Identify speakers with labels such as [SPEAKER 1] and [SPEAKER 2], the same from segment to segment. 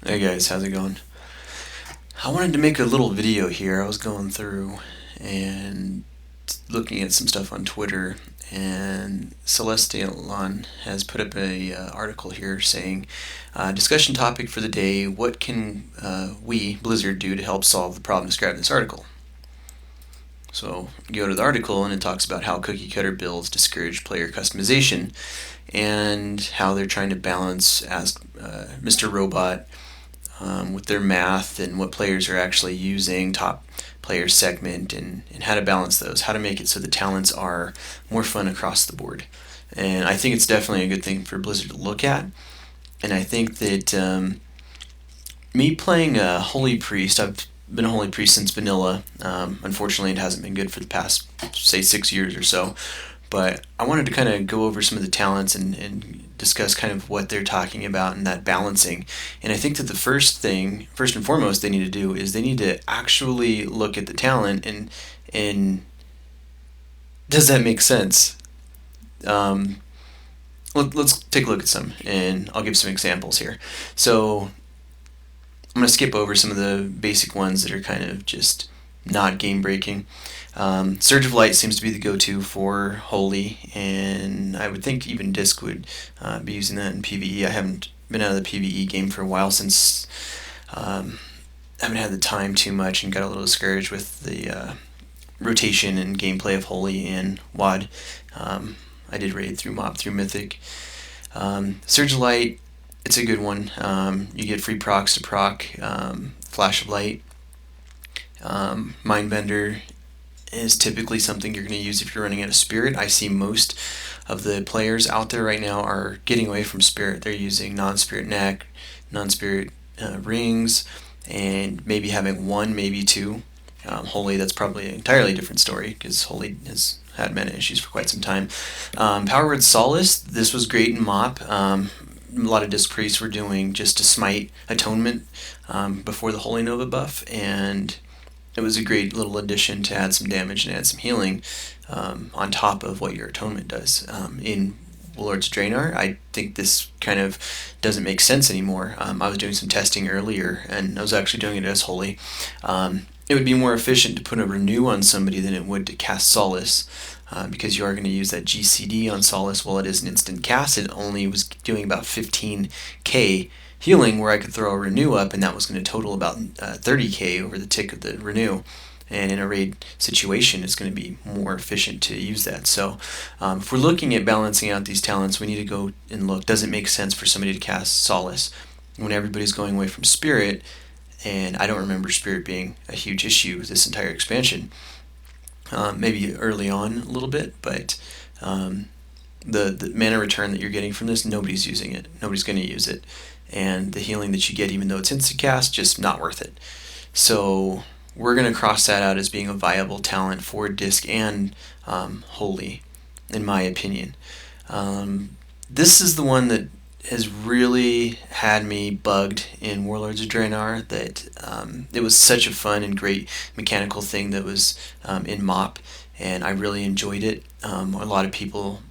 [SPEAKER 1] Hey guys, how's it going? I wanted to make a little video here. I was going through and looking at some stuff on Twitter, and Celestion has put up a article here saying, discussion topic for the day: what can we Blizzard do to help solve the problem described in this article? So you go to the article and it talks about how cookie cutter builds discourage player customization and how they're trying to balance as Mr. Robot with their math and what players are actually using, top player segment, and how to balance those, how to make it so the talents are more fun across the board. And I think it's definitely a good thing for Blizzard to look at. And I think that me playing a Holy Priest, I've been a Holy Priest since vanilla. Unfortunately, it hasn't been good for the past, say, 6 years or so. But I wanted to kind of go over some of the talents and discuss kind of what they're talking about and that balancing. And I think that the first and foremost, they need to do is they need to actually look at the talent and does that make sense? Um, let's take a look at some, and I'll give some examples here. So I'm going to skip over some of the basic ones that are kind of just not game breaking. Surge of Light seems to be the go-to for Holy, and I would think even Disc would be using that in PvE. I haven't been out of the PvE game for a while since I haven't had the time too much and got a little discouraged with the rotation and gameplay of Holy and WoD. I did raid through Mob through Mythic. Surge of Light, it's a good one. You get free procs to proc. Flash of Light. Mindbender is typically something you're going to use if you're running out of Spirit. I see most of the players out there right now are getting away from Spirit. They're using non-Spirit neck, non-Spirit rings, and maybe having one, maybe two. Holy, that's probably an entirely different story because Holy has had mana issues for quite some time. Power Word Solace, this was great in MOP. A lot of Disc Priests were doing just a Smite Atonement before the Holy Nova buff, and it was a great little addition to add some damage and add some healing on top of what your Atonement does. In Warlords of Draenor, I think this kind of doesn't make sense anymore. I was doing some testing earlier, and I was actually doing it as Holy. It would be more efficient to put a Renew on somebody than it would to cast Solace, because you are going to use that GCD on Solace. While it is an instant cast, it only was doing about 15k healing, where I could throw a Renew up, and that was going to total about 30k over the tick of the Renew. And in a raid situation, it's going to be more efficient to use that. So if we're looking at balancing out these talents, we need to go and look, does it make sense for somebody to cast Solace when everybody's going away from Spirit? And I don't remember Spirit being a huge issue this entire expansion. Maybe early on a little bit, but the mana return that you're getting from this, nobody's using it. Nobody's going to use it. And the healing that you get, even though it's instant cast, just not worth it. So we're going to cross that out as being a viable talent for Disc and Holy, in my opinion. This is the one that has really had me bugged in Warlords of Draenor, that it was such a fun and great mechanical thing that was in MOP, and I really enjoyed it. A lot of people,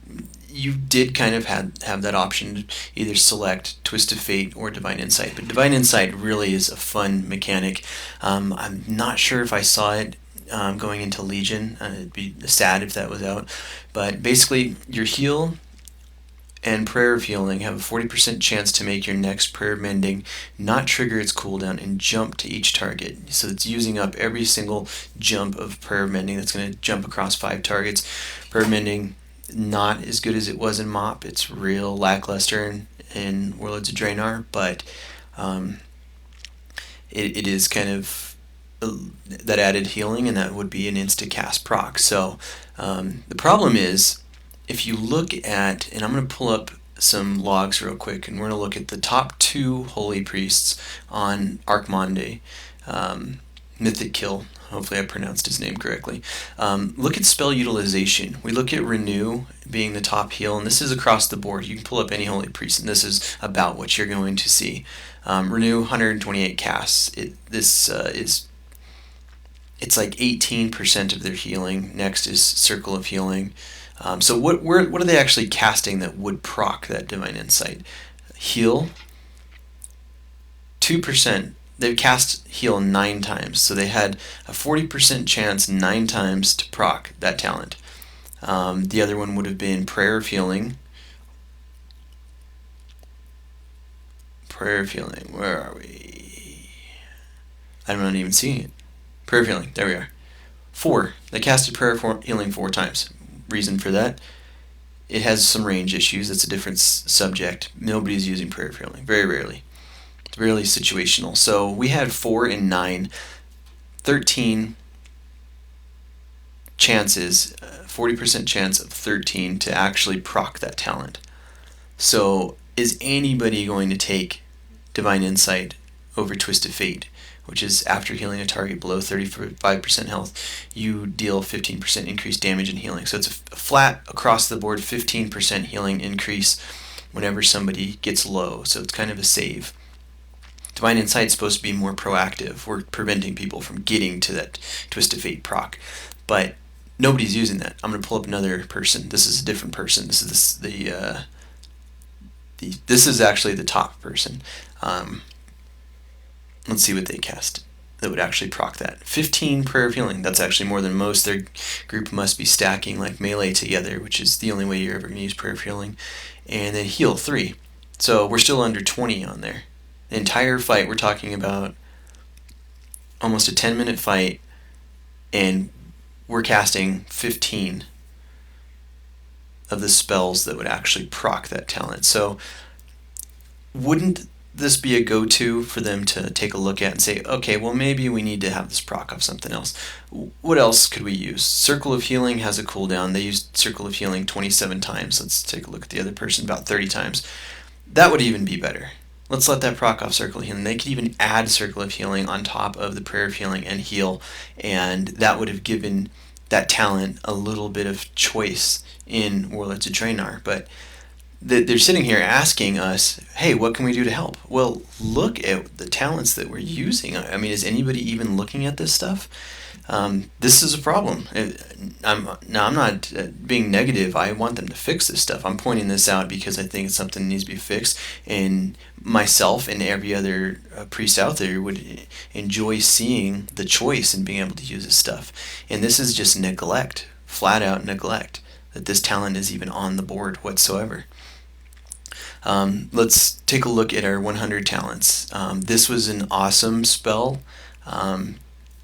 [SPEAKER 1] you did kind of have that option to either select Twist of Fate or Divine Insight, but Divine Insight really is a fun mechanic. I'm not sure if I saw it going into Legion. It'd be sad if that was out, but basically your heal and Prayer of Healing have a 40% chance to make your next Prayer of Mending not trigger its cooldown and jump to each target. So it's using up every single jump of Prayer of Mending. That's going to jump across 5 targets. Prayer of Mending, not as good as it was in MOP. It's real lackluster in Warlords of Draenor, but it is kind of that added healing, and that would be an insta-cast proc. So the problem is, if you look at, and I'm going to pull up some logs real quick, and we're going to look at the top 2 Holy Priests on Arcmonde, Mythic Kill. Hopefully I pronounced his name correctly. Look at spell utilization. We look at Renew being the top heal, and this is across the board. You can pull up any Holy Priest, and this is about what you're going to see. Renew, 128 casts. It's like 18% of their healing. Next is Circle of Healing. So what are they actually casting that would proc that Divine Insight? Heal, 2%. They've cast heal 9 times, so they had a 40% chance 9 times to proc that talent. The other one would have been Prayer of Healing. Prayer of Healing, where are we? I'm not even seeing it. Prayer of Healing, there we are. 4. They casted Prayer of Healing 4 times. Reason for that? It has some range issues. It's a different subject. Nobody's using Prayer of Healing. Very rarely. It's really situational. So we had 4 and 9. 13 chances, 40% chance of 13 to actually proc that talent. So is anybody going to take Divine Insight over Twist of Fate, which is after healing a target below 35% health, you deal 15% increased damage and healing. So it's a flat across the board 15% healing increase whenever somebody gets low. So it's kind of a save. Divine Insight is supposed to be more proactive. We're preventing people from getting to that Twist of Fate proc. But nobody's using that. I'm going to pull up another person. This is a different person. This is this is actually the top person. Let's see what they cast that would actually proc that. 15 Prayer of Healing. That's actually more than most. Their group must be stacking like melee together, which is the only way you're ever going to use Prayer of Healing. And then heal 3. So we're still under 20 on there. The entire fight, we're talking about almost a 10-minute fight, and we're casting 15 of the spells that would actually proc that talent. So wouldn't this be a go-to for them to take a look at and say, okay, well, maybe we need to have this proc off something else. What else could we use? Circle of Healing has a cooldown. They used Circle of Healing 27 times. Let's take a look at the other person, about 30 times. That would even be better. Let's let that proc off Circle of Healing. They could even add Circle of Healing on top of the Prayer of Healing and heal, and that would have given that talent a little bit of choice in Warlords of Draenor. But they're sitting here asking us, hey, what can we do to help? Well, look at the talents that we're using. I mean, is anybody even looking at this stuff? This is a problem. I'm not being negative. I want them to fix this stuff. I'm pointing this out because I think it's something that needs to be fixed, and myself and every other priest out there would enjoy seeing the choice and being able to use this stuff. And this is just neglect, flat out neglect, that this talent is even on the board whatsoever. Let's take a look at our 100 talents. This was an awesome spell.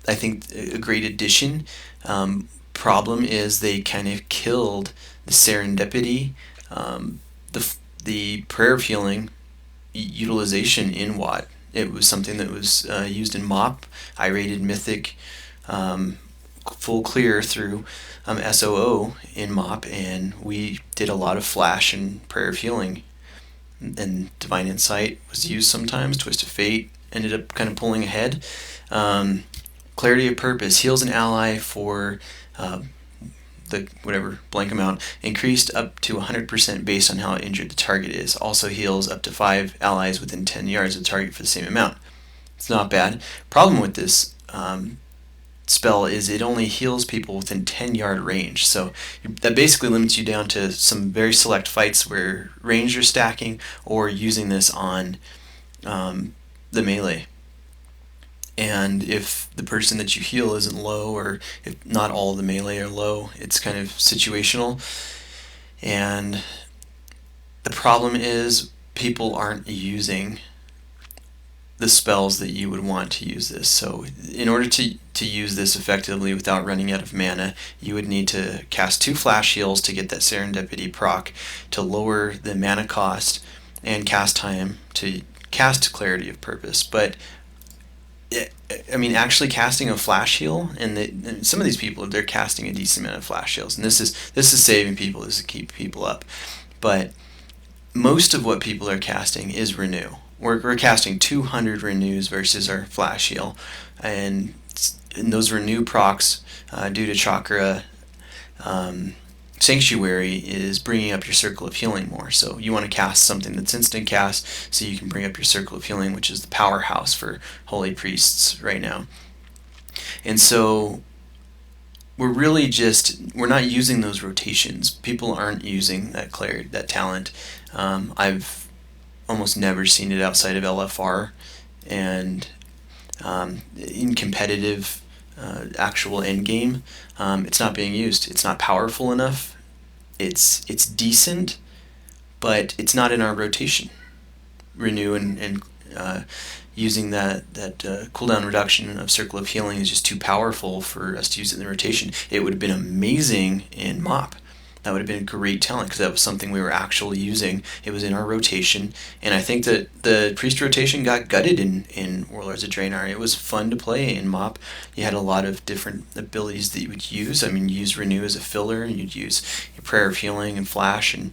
[SPEAKER 1] I think a great addition. Problem is they kind of killed the serendipity, the Prayer of Healing utilization in WoT. It was something that was used in MOP. I rated Mythic full clear through SOO in MOP, and we did a lot of Flash and Prayer of Healing. And Divine Insight was used sometimes. Twist of Fate ended up kind of pulling ahead. Clarity of Purpose heals an ally for the whatever blank amount, increased up to 100% based on how injured the target is. Also heals up to 5 allies within 10 yards of the target for the same amount. It's not bad. Problem with this spell is it only heals people within 10-yard range. So that basically limits you down to some very select fights where range are stacking or using this on the melee. And if the person that you heal isn't low, or if not all of the melee are low, it's kind of situational. And the problem is people aren't using the spells that you would want to use this. So in order to use this effectively without running out of mana, you would need to cast 2 flash heals to get that serendipity proc, to lower the mana cost and cast time to cast Clarity of Purpose. But I mean, actually casting a flash heal, and some of these people, they're casting a decent amount of flash heals, and this is saving people, this is keep people up. But most of what people are casting is renew. We're casting 200 renews versus our flash heal, and those renew procs due to chakra Sanctuary is bringing up your Circle of Healing more. So you want to cast something that's instant cast so you can bring up your Circle of Healing, which is the powerhouse for holy priests right now. And so we're not using those rotations. People aren't using that talent. I've almost never seen it outside of LFR, and in competitive actual end game, it's not being used. It's not powerful enough. It's decent, but it's not in our rotation. Renew and using that cooldown reduction of Circle of Healing is just too powerful for us to use it in the rotation. It would have been amazing in MOP. That would have been a great talent because that was something we were actually using. It was in our rotation, and I think that the Priest rotation got gutted in Warlords of Draenor. It was fun to play in MOP. You had a lot of different abilities that you would use. I mean, you use Renew as a filler, and you'd use your Prayer of Healing and Flash and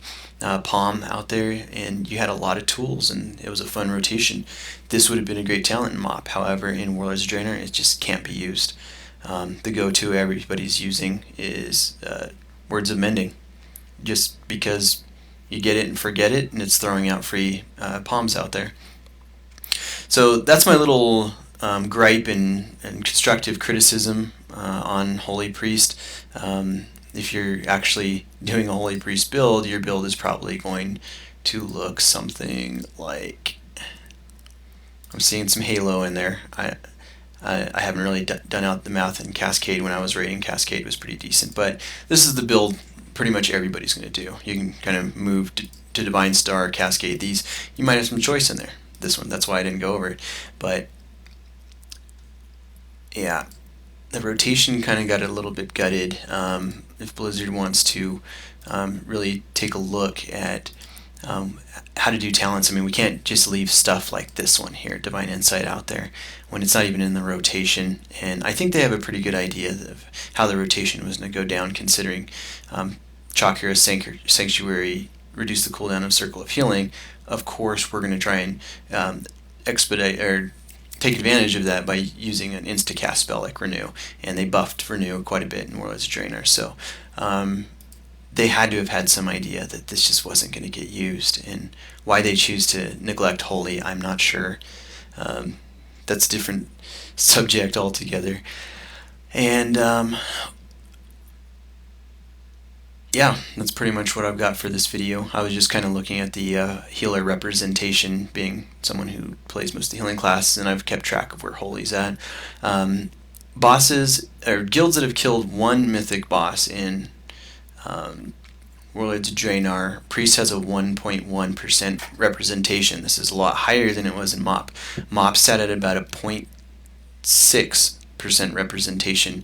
[SPEAKER 1] Palm out there, and you had a lot of tools, and it was a fun rotation. This would have been a great talent in MOP. However, in Warlords of Draenor, it just can't be used. The go-to everybody's using is Words of Mending, just because you get it and forget it, and it's throwing out free palms out there. So that's my little gripe and constructive criticism on Holy Priest. If you're actually doing a Holy Priest build, your build is probably going to look something like... I'm seeing some Halo in there. I haven't really done out the math in Cascade. When I was rating, Cascade was pretty decent, but this is the build pretty much everybody's going to do. You can kind of move to Divine Star, Cascade. These, you might have some choice in there. This one, that's why I didn't go over it. But yeah, the rotation kind of got a little bit gutted. If Blizzard wants to really take a look at how to do talents, I mean, we can't just leave stuff like this one here, Divine Insight, out there when it's not even in the rotation. And I think they have a pretty good idea of how the rotation was going to go down, considering Chakra Sanctuary reduce the cooldown of Circle of Healing. Of course, we're going to try and expedite or take advantage of that by using an insta-cast spell like Renew, and they buffed Renew quite a bit in Warlords of Draenor. So they had to have had some idea that this just wasn't going to get used, and why they choose to neglect Holy, I'm not sure. That's a different subject altogether. And yeah, that's pretty much what I've got for this video. I was just kind of looking at the healer representation, being someone who plays most of the healing classes, and I've kept track of where Holy's at. Bosses, or guilds that have killed one mythic boss in Warlords of Draenor, Priest has a 1.1% representation. This is a lot higher than it was in MOP. MOP sat at about a 0.6% representation.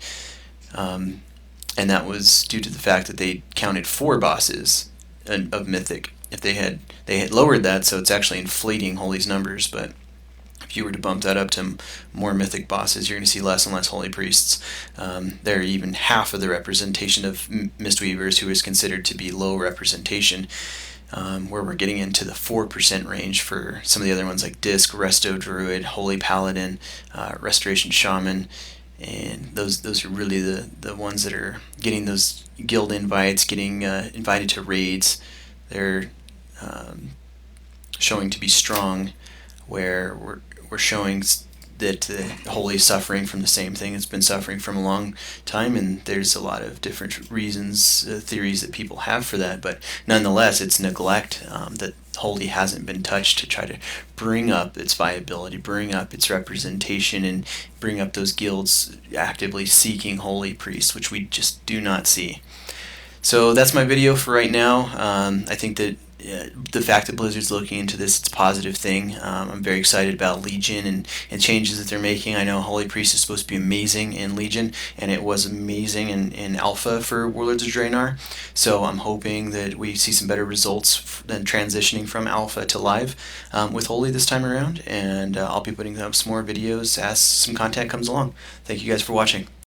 [SPEAKER 1] And that was due to the fact that they counted 4 bosses of Mythic. If they had lowered that, so it's actually inflating Holy's numbers, but if you were to bump that up to more Mythic bosses, you're going to see less and less Holy Priests. They're even half of the representation of Mistweavers, who is considered to be low representation, where we're getting into the 4% range for some of the other ones like Disc, Resto Druid, Holy Paladin, Restoration Shaman. And those are really the ones that are getting those guild invites, getting invited to raids. They're showing to be strong, where we're showing that Holy is suffering from the same thing it's been suffering from a long time, and there's a lot of different reasons, theories that people have for that, but nonetheless, it's neglect that Holy hasn't been touched to try to bring up its viability, bring up its representation, and bring up those guilds actively seeking Holy Priests, which we just do not see. So that's my video for right now. I think that the fact that Blizzard's looking into this, it's a positive thing. I'm very excited about Legion and changes that they're making. I know Holy Priest is supposed to be amazing in Legion, and it was amazing in Alpha for Warlords of Draenor. So I'm hoping that we see some better results than transitioning from Alpha to Live with Holy this time around. And I'll be putting up some more videos as some content comes along. Thank you guys for watching.